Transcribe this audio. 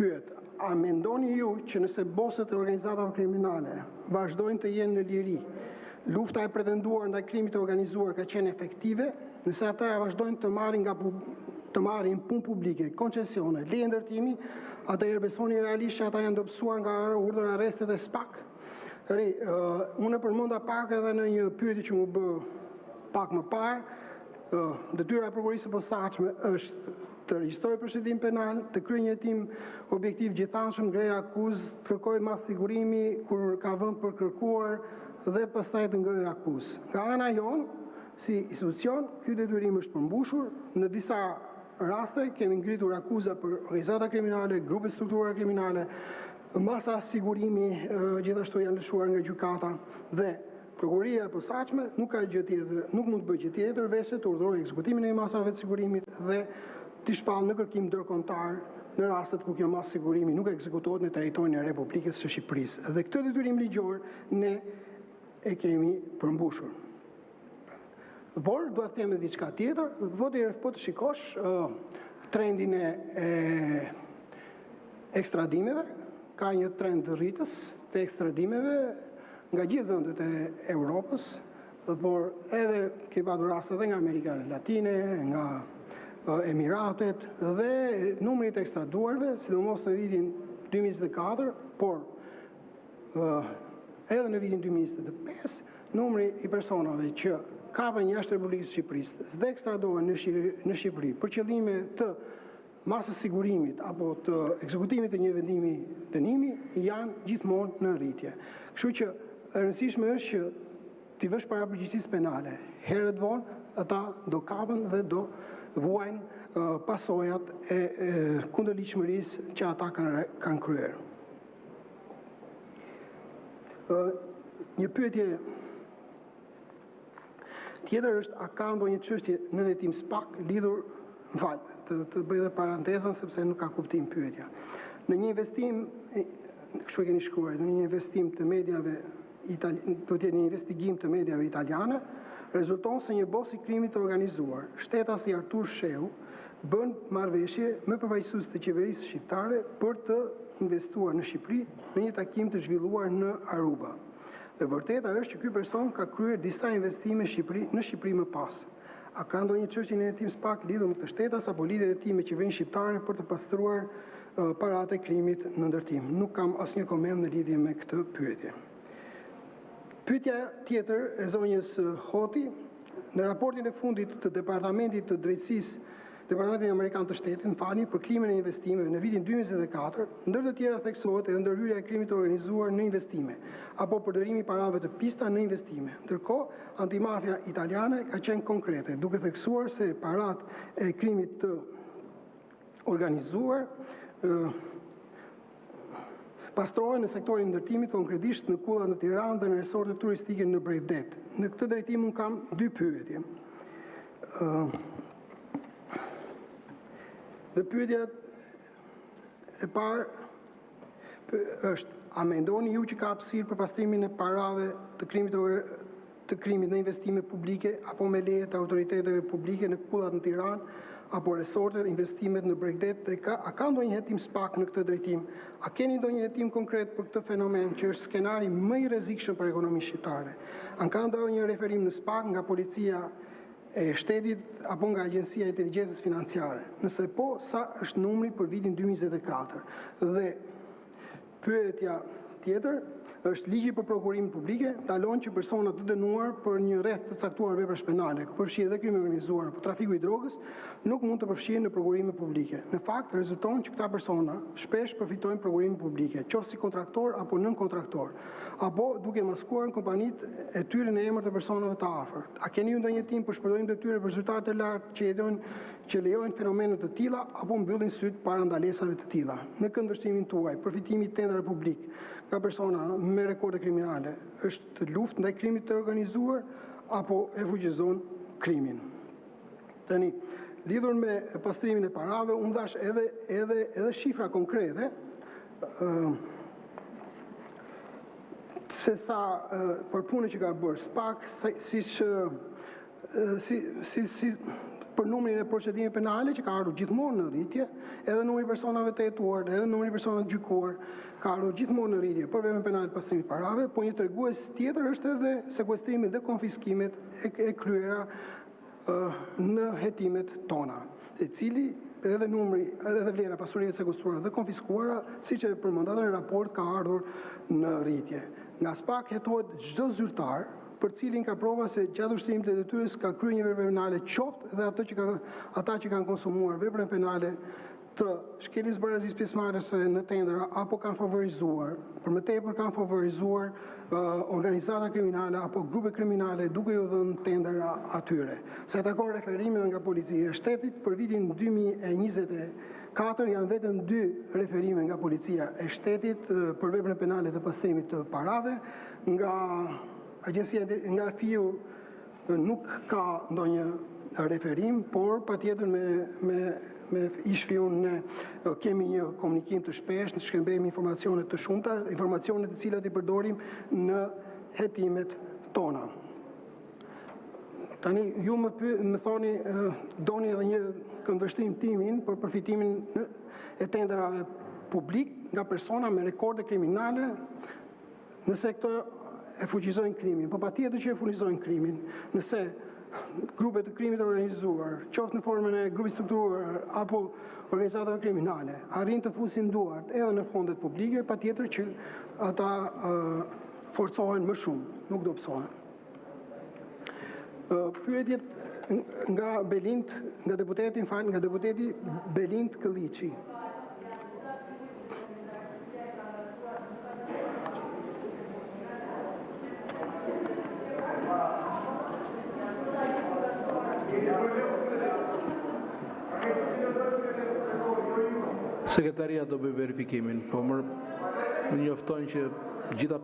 pyet, a mendoni ju që nëse bosët e organizatave kriminale vazhdojnë të jenë në liri, lufta e pretenduar ndaj krimit të organizuar ka qenë efektive, nëse ata vazhdojnë të marrin punë publike, koncesione, leje ndërtimi, atëherë besoni realisht që ata janë dobësuar nga urdhër arrestet e SPAK? Unë përmenda pak edhe në një pyetje që më bë pak më parë, detyra e prokurorisë së posaçme është të regjistrovë procedimin penal, të kryejë një hetim objektiv gjithanshëm, ngrejë akuzë, kërkojë mas sigurimi kur ka vënë për kërkuar dhe pastaj të ngrejë akuzë. Nga ana jonë, si institucion, ky detyrim është përmbushur. Në disa raste kemi ngritur akuza për organizata kriminale, grupe struktura kriminale, masa sigurimi gjithashtu janë lëshuar nga gjykata dhe prokuroria e posaçme nuk ka gjë tjetër, nuk mund të bëjë gjë tjetër veçse të urdhërojë ekzekutimin e masave të sigurimit dhe të shpallë në kërkim ndërkombëtar në rastet ku kjo masë sigurimi nuk ekzekutohet në territorin e Republikës së Shqipërisë. Dhe këtë detyrim ligjor ne e kemi përmbushur. Por do të them edhe diçka tjetër, po të shikosh trendin e ekstradimeve, ka një trend rritës të ekstradimeve nga gjithë vendet e Europës, por edhe ke patur raste edhe nga Amerika Latine, nga Emiratet dhe numri të ekstraduarve, sidomos në vitin 2024, por edhe në vitin 2025, numri i personave që kapën jashtë Republikës së Shqipërisë dhe ekstradohen në Shqipëri për qëllime të masës sigurimit apo të ekzekutimit të një vendimi dënimi janë gjithmonë në rritje. Kështu që e rëndësishme është që t'i vësh para përgjegjësisë penale. Herët vonë ata do kapën dhe do vuajnë pasojat e kundërligjshmërisë që ata kanë kryer. Një pyetje tjetër është, a ka ndonjë çështje në hetim SPAK lidhur, të bëj edhe parantezën sepse nuk ka kuptim pyetja. Në një investim, kështu keni shkruar, në një investim të mediave do të jetë një investigim të mediave italiane, rezulton se një bos i krimit të organizuar, shteta si Artur Shehu, bën marrëveshje me përfaqësues të qeverisë shqiptare për të investuar në Shqipëri në një takim të zhvilluar në Aruba. Dhe vërteta është që ky person ka kryer disa investime në Shqipëri më pas. A ka ndonjë çështje në hetim SPAK lidhur me të shtetas apo lidhje e tij me qeverinë shqiptare për të pastruar paratë e krimit në ndërtim? Nuk kam asnjë koment në lidhje me këtë pyetje. Pyetja tjetër e zonjës Hoti, në raportin e fundit të Departamentit të Drejtësisë, Departamentin Amerikan të Shtetit, për klimën e investimeve në vitin 2024, ndër të tjera theksohet edhe ndërhyrja e krimit të organizuar në investime, apo përdorimi i parave të pista në investime. Ndërkohë, antimafia italiane ka qenë konkrete, duke theksuar se paratë e krimit të organizuar pastrohen në sektorin ndërtimit, konkretisht në kullat në Tiranë dhe në resortet turistike në Bregdet. Në këtë drejtim unë kam dy pyetje. Dhe pyetja e parë është, a mendoni ju që ka hapësirë për pastrimin e parave të krimit në investime publike apo me leje të autoriteteve publike në kullat në Tiranë apo resortet, investimet në Bregdet, a ka ndonjë hetim SPAK në këtë drejtim? A keni ndonjë hetim konkret për këtë fenomen që është skenari më i rrezikshëm për ekonominë shqiptare? A ka ndonjë referim në SPAK nga policia e shtetit apo nga Agjencia e Inteligjencës Financiare? Nëse po, sa është numri për vitin 2024? Dhe pyetja tjetër është, ligji për prokurimin publike ndalon që personat të dënuar për një rreth të caktuar veprash penale, ku përfshihet edhe krimi organizuar apo trafiku i drogës, nuk mund të përfshihen në prokurime publike. Në fakt, rezulton që këta persona shpesh përfitojnë prokurime publike, qoftë si kontraktor apo nën kontraktor, apo duke maskuar në kompanitë e tyre në emër të personave të afërt. A keni ju ndonjë hetim për shpërdorim të tyre për rezultate të lartë që lejojnë fenomene të tilla apo mbyllin syt para ndalesave të tilla? Në këndvështrimin tuaj, përfitimi i tendrave publik nga persona me rekorde kriminale është luftë ndaj krimit të organizuar apo e fuqizon krimin? Tani, lidhur me pastrimin e parave, unë dash edhe shifra konkrete se sa për punën që ka bërë SPAK, për numrin e procedimeve penale që ka ardhur gjithmonë në rritje, edhe numri i personave të hetuar, edhe numri i personave të gjykuar ka ardhur gjithmonë në rritje për veprën penale të pastrimit parave, po një tregues tjetër është edhe sekuestrimi dhe konfiskimet e kryera në hetimet tona, e cili edhe numri, edhe vlera pasurive sekuestruara dhe konfiskuara, siç e përmendat në raport, ka ardhur në rritje. Nga SPAK hetohet çdo zyrtar për cilin ka prova se gjatë ushtrimit të detyrës ka kryer një vepër penale, qoftë edhe ata që kanë konsumuar veprën penale të shkeljes barazisë pjesëmarrëse në tendera apo kanë favorizuar, për më tepër kanë favorizuar organizata kriminale apo grupe kriminale duke ju dhënë tendera atyre. Sa takon referimeve nga policia e shtetit, për vitin 2024 janë vetëm 2 referime nga policia e shtetit për veprën penale të pastrimit të parave. Nga Agjencia nga FIU nuk ka ndonjë referim, por patjetër me ish-FIU ne kemi një komunikim të shpeshtë, shkëmbejmë informacione të shumta, informacione të cilat i përdorim në hetimet tona. Tani ju më thoni doni edhe një këndvështrim timin për përfitimin e tenderave publik nga persona me rekorde kriminale, nëse këto e fuqizojnë krimin, po patjetër që e fuqizojnë krimin, nëse grupe të krimit organizuar, qoftë në formën e grupit strukturuar apo organizatave kriminale, arrin të fusin duart edhe në fondet publike, patjetër që ata forcohen më shumë, nuk dobësohen. Pyetjet nga Belind, nga deputeti Belind Këlliçi. Sekretaria do bëj verifikimin, po më njoftojnë që gjitha